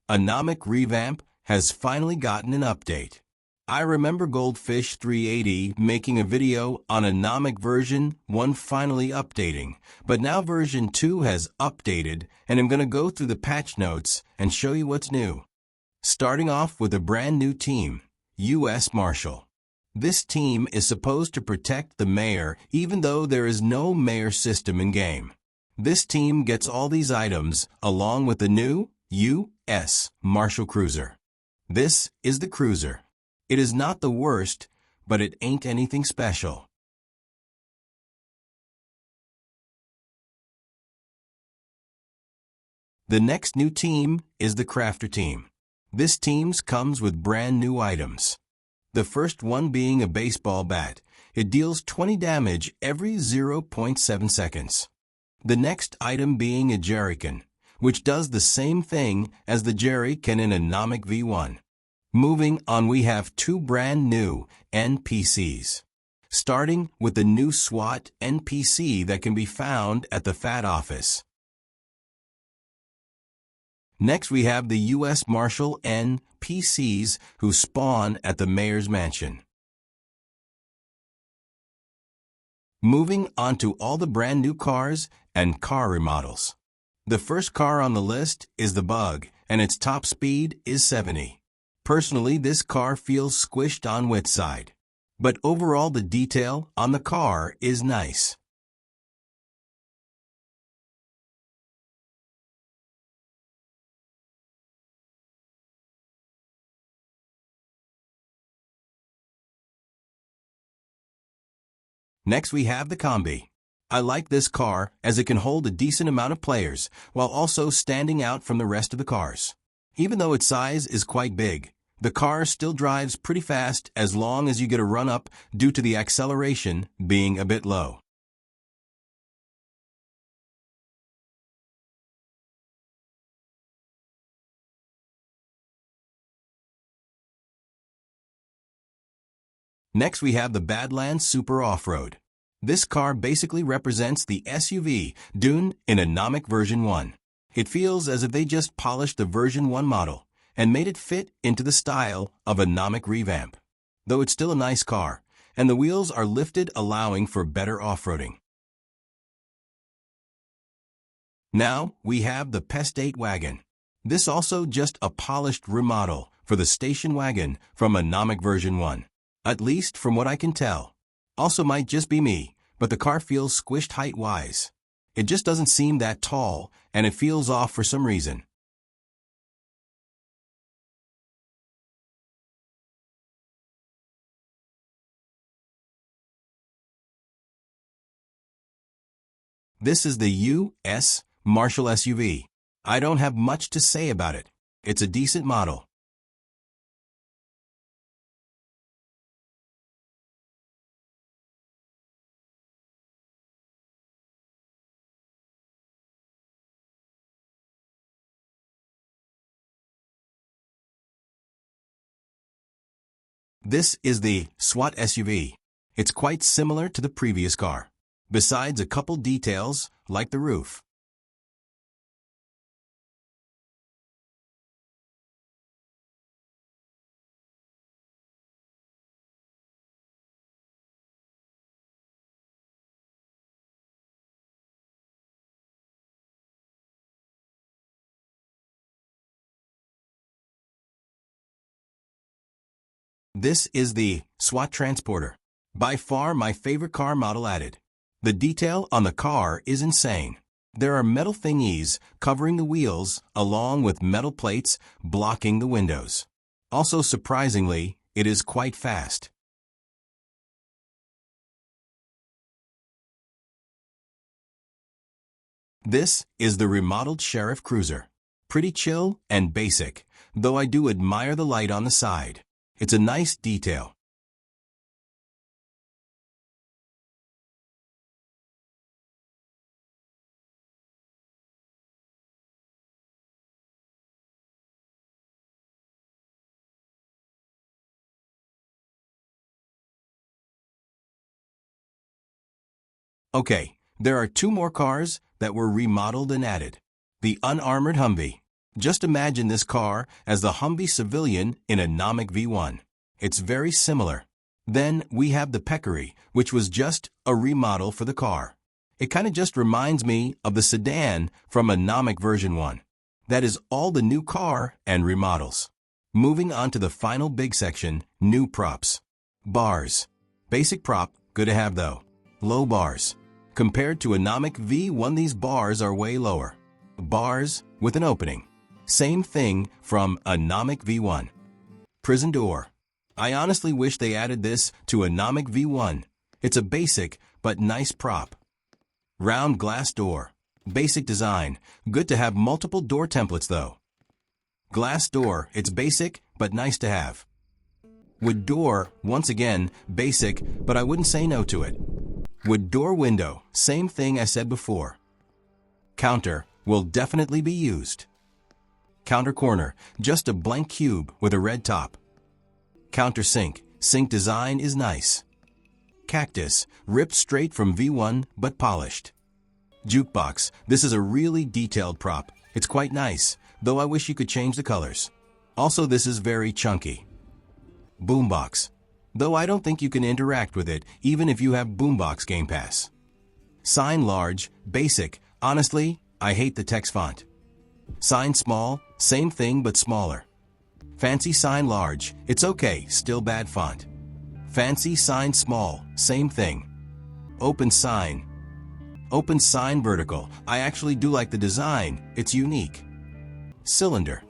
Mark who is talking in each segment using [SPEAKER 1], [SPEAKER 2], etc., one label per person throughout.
[SPEAKER 1] Anomic Revamp has finally gotten an update. I remember Goldfish 380 making a video on Anomic version 1 finally updating, but now version 2 has updated, and I'm going to go through the patch notes and show you what's new. Starting off with a brand new team, US Marshal. This team is supposed to protect the mayor even though there is no mayor system in game. This team gets all these items along with the new US Marshal cruiser. This is the cruiser. It is not the worst, but it ain't anything special. The next new team is the Crafter team. This team comes with brand new items. The first one being a baseball bat. It deals 20 damage every 0.7 seconds. The next item being a jerrycan, which does the same thing as the jerrycan in Anomic V1. Moving on, we have 2 brand new NPCs. Starting with the new SWAT NPC that can be found at the FAT office. Next, we have the US Marshal NPCs who spawn at the mayor's mansion. Moving on to all the brand new cars and car remodels. The first car on the list is the Bug, and its top speed is 70. Personally, this car feels squished on wet side, but overall the detail on the car is nice. Next, we have the Combi. I like this car as it can hold a decent amount of players while also standing out from the rest of the cars. Even though its size is quite big, the car still drives pretty fast as long as you get a run-up due to the acceleration being a bit low. Next, we have the Badlands Super Off-Road. This car basically represents the SUV Dune in Anomic version 1. It feels as if they just polished the version 1 model and made it fit into the style of Anomic Revamp. Though it's still a nice car, and the wheels are lifted allowing for better off-roading. Now, we have the Pest 8 wagon. This also just a polished remodel for the station wagon from Anomic version 1. At least from what I can tell. Also might just be me, but the car feels squished height-wise. It just doesn't seem that tall, and it feels off for some reason. This is the US Marshal SUV. I don't have much to say about it. It's a decent model. This is the SWAT SUV. It's quite similar to the previous car, besides a couple details like the roof. This is the SWAT Transporter. By far my favorite car model added. The detail on the car is insane. There are metal thingies covering the wheels along with metal plates blocking the windows. Also surprisingly, it is quite fast. This is the remodeled Sheriff Cruiser. Pretty chill and basic, though I do admire the light on the side. It's a nice detail. Okay, there are 2 more cars that were remodeled and added. The unarmored Humvee. Just imagine this car as the Humvee civilian in Anomic V1. It's very similar. Then we have the Peccary, which was just a remodel for the car. It kind of just reminds me of the sedan from Anomic version 1. That is all the new car and remodels. Moving on to the final big section, new props. Bars. Basic prop, good to have though. Low bars. Compared to Anomic V1, these bars are way lower. Bars with an opening. Same thing from Anomic V1. Prison door. I honestly wish they added this to Anomic V1. It's a basic but nice prop. Round glass door. Basic design. Good to have multiple door templates though. Glass door, it's basic but nice to have. Wood door, once again, basic, but I wouldn't say no to it. Wood door window, same thing I said before. Counter, will definitely be used. Counter corner, just a blank cube with a red top. Counter sink, sink design is nice. Cactus, ripped straight from V1 but polished. Jukebox, this is a really detailed prop. It's quite nice, though I wish you could change the colors. Also, this is very chunky. Boombox, though I don't think you can interact with it even if you have Boombox Game Pass. Sign large, basic, honestly, I hate the text font. Sign small, same thing but smaller. Fancy sign large, it's okay, still bad font. Fancy sign small, same thing. Open sign. Open sign vertical, I actually do like the design, it's unique. Cylinder.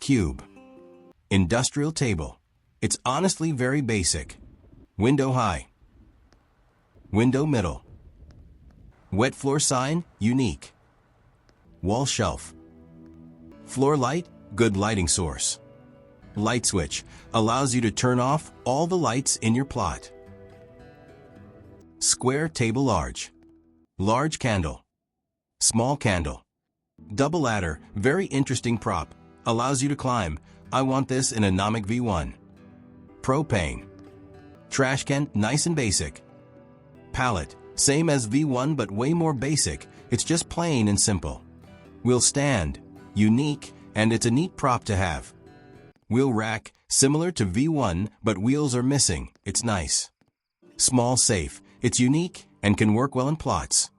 [SPEAKER 1] Cube. Industrial table. It's honestly very basic. Window high. Window middle. Wet floor sign, unique. Wall shelf. Floor light, good lighting source. Light switch, allows you to turn off all the lights in your plot. Square table large. Large candle. Small candle. Double ladder, very interesting prop. Allows you to climb. I want this in Anomic V1. Propane. Trash can, nice and basic. Pallet, same as V1 but way more basic. It's just plain and simple. Wheel stand, unique, and it's a neat prop to have. Wheel rack, similar to V1 but wheels are missing. It's nice. Small safe, it's unique and can work well in plots.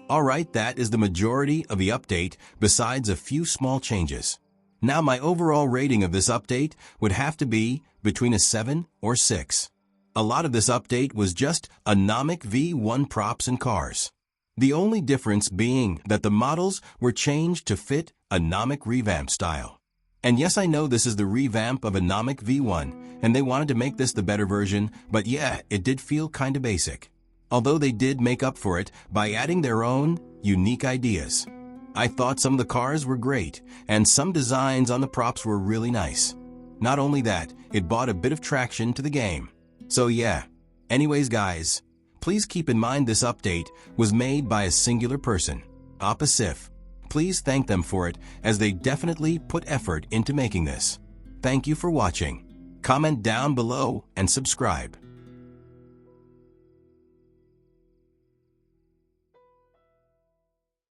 [SPEAKER 1] Alright, that is the majority of the update besides a few small changes. Now my overall rating of this update would have to be between a 7 or 6. A lot of this update was just Anomic V1 props and cars. The only difference being that the models were changed to fit Anomic Revamp style. And yes, I know this is the revamp of Anomic V1, and they wanted to make this the better version, but yeah, it did feel kinda basic. Although they did make up for it by adding their own unique ideas. I thought some of the cars were great, and some designs on the props were really nice. Not only that, it brought a bit of traction to the game. So yeah. Anyways guys, please keep in mind this update was made by a singular person, Apasiff. Please thank them for it, as they definitely put effort into making this. Thank you for watching. Comment down below and subscribe.